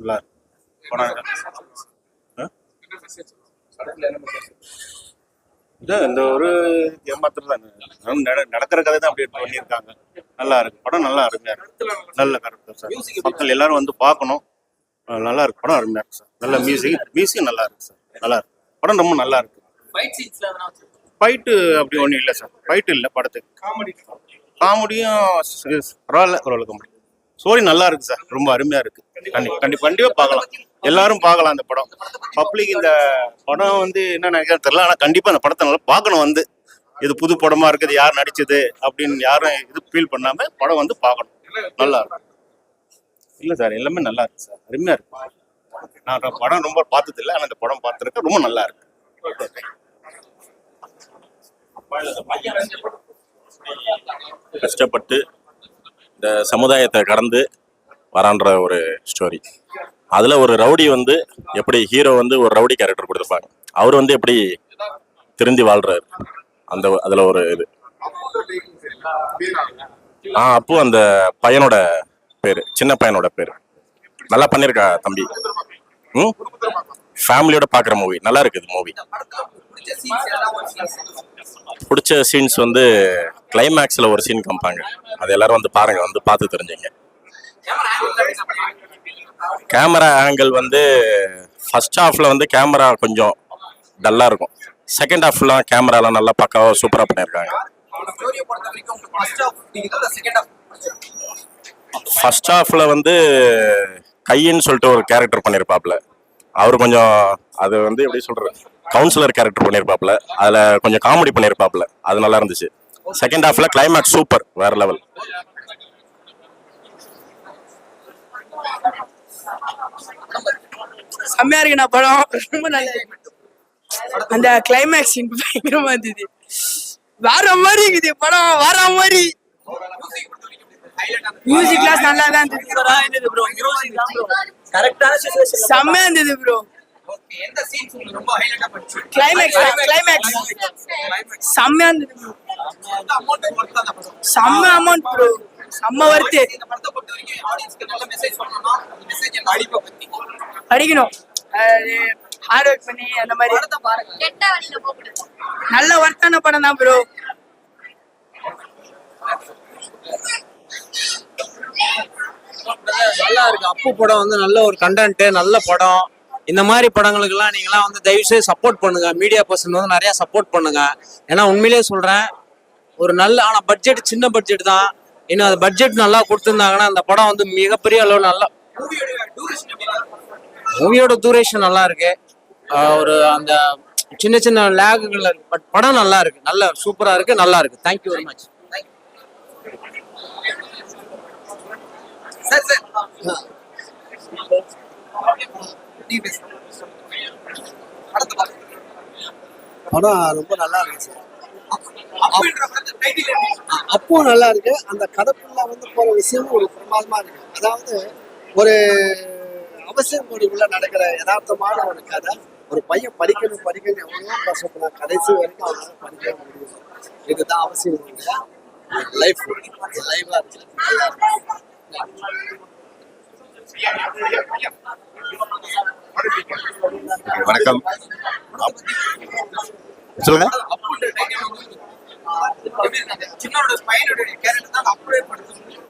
நல்லா இருக்கு படம். இதான் இந்த ஒரு ஏமாத்துறது தான் நடக்கிற கதை தான் அப்படி பண்ணியிருக்காங்க. நல்லா இருக்கு படம், நல்லா அருமையா இருக்கு. நல்ல கருத்து சார், மக்கள் எல்லாரும் வந்து பார்க்கணும். நல்லா இருக்கு படம், அருமையா இருக்கு சார். நல்ல மியூசிக் நல்லா இருக்கு சார். நல்லா இருக்கு படம், ரொம்ப நல்லா இருக்கு. ஃபைட்டு அப்படி ஒன்றும் இல்லை சார், ஃபைட்டு இல்லை படத்துக்கு. காமெடியும் பரவாயில்ல, ஓரளவுக்கு காமெடி. ஸ்டோரி நல்லா இருக்கு சார், ரொம்ப அருமையா இருக்கு. கண்டிப்பா பார்க்கலாம், எல்லாரும் பார்க்கலாம் அந்த படம். பப்ளிக் இந்த படம் வந்து என்ன நினைக்கிறேன் தெரியல, ஆனால் கண்டிப்பா அந்த படத்தை நல்லா பார்க்கணும். வந்து இது புது படமா இருக்குது, யார் நடிச்சது அப்படின்னு யாரும் இது ஃபீல் பண்ணாம படம் வந்து பார்க்கணும். நல்லா இருக்கும். இல்லை சார், எல்லாமே நல்லா இருக்கு சார், அருமையா இருக்கு. நான் படம் ரொம்ப பார்த்தது இல்லை, ஆனால் இந்த படம் பார்த்துருக்கேன், ரொம்ப நல்லா இருக்கு. கஷ்டப்பட்டு இந்த சமுதாயத்தை கடந்து வரான்ற ஒரு ஸ்டோரி. அதுல ஒரு ரவுடி வந்து எப்படி ஹீரோ வந்து ஒரு ரவுடி கேரக்டர் கொடுத்துருப்பாங்க, அவர் வந்து எப்படி திருந்தி வாழ்றாரு, அந்த அதுல ஒரு இது. அப்போ அந்த பையனோட பேரு, சின்ன பையனோட பேரு நல்லா பண்ணிருக்கா தம்பி. ஃபேமிலியோட பாக்குற மூவி, நல்லா இருக்குது மூவி. பிடிச்ச சீன்ஸ் வந்து கிளைமேக்ஸ்ல ஒரு சீன் காமிப்பாங்க, அது எல்லாரும் வந்து பாருங்க, வந்து பார்த்து தெரிஞ்சுங்க. கேமரா ஆங்கிள் வந்து ஃபர்ஸ்ட் ஹாஃப்ல வந்து கேமரா கொஞ்சம் டல்லா இருக்கும், செகண்ட் ஹாஃப்லாம் கேமராலாம் நல்லா பக்காவா சூப்பரா பண்ணியிருக்காங்க. ஃபர்ஸ்ட் ஹாஃப்ல வந்து கையின்னு சொல்லிட்டு ஒரு கேரக்டர் பண்ணியிருப்பாப்ல, அவர் கொஞ்சம் அது வந்து எப்படி சொல்றது, கவுன்சிலர் கேரக்டர் பண்ணியிருப்பாப்ல, அதுல கொஞ்சம் காமெடி பண்ணியிருப்பாப்ல, அது நல்லா இருந்துச்சு. செகண்ட் ஹாஃப்ல கிளைமேக்ஸ் சூப்பர், வேற லெவல். செம்மையா இருக்குண்ணா படம், ரொம்ப நல்லா இருக்கு. அந்த கிளைமேக்ஸ் பயங்கரமா இருந்தது, வேற மாதிரி இருக்குது படம், வேற மாதிரி. மியூசிக் கிளாஸ் நல்லா தான் இருந்தது, செம்மையா இருந்தது ப்ரோ. கிளைமேக்ஸ் செம்மையா இருந்தது ப்ரோ, செம்ம அமௌண்ட் ப்ரோ, செம்ம வர்த்து. படிக்கணும், ஹார்ட் ஒர்க் பண்ணி அந்த மாதிரி நல்ல ஒர்த்தான படம் தான் ப்ரோ. நல்லா இருக்கு. அப்பு படம் வந்து நல்ல ஒரு கண்டென்ட், நல்ல படம். இந்த மாதிரி படங்களுக்கெல்லாம் நீங்களாம் வந்து தயவுசெய்து சப்போர்ட் பண்ணுங்க, மீடியா பர்சன் வந்து நிறைய சப்போர்ட் பண்ணுங்க. ஏன்னா உண்மையிலேயே சொல்றேன், ஒரு நல்ல, ஆனால் பட்ஜெட் சின்ன பட்ஜெட் தான், இன்னும் அது பட்ஜெட் நல்லா கொடுத்துருந்தாங்கன்னா அந்த படம் வந்து மிகப்பெரிய அளவு நல்லா. மூவியோட டூரேஷன் நல்லா இருக்கு, ஒரு அந்த சின்ன சின்ன லேகுகள் இருக்கு, பட் படம் நல்லா இருக்கு, நல்ல சூப்பரா இருக்கு, நல்லா இருக்கு. Thank you very much. படம் ரொம்ப நல்லா இருக்கு சார். அப்பவும் நல்லா இருக்கு, அந்த கதைக்குள்ள வந்து போற விஷயமும் ஒரு பிரமாதமா இருக்கு. அதாவது ஒரு அவசியம் மொழிக்குள்ள நடக்கிற யதார்த்தமான ஒரு கதை. ஒரு பையன் படிக்கணும் எவ்வளவோ கஷ்டப்படலாம், கடைசி வரைக்கும் அவனால படிக்க முடியும். இதுதான் அவசியம் லைஃப், லைஃபா இருக்கு. வணக்கம், சொல்லுங்க.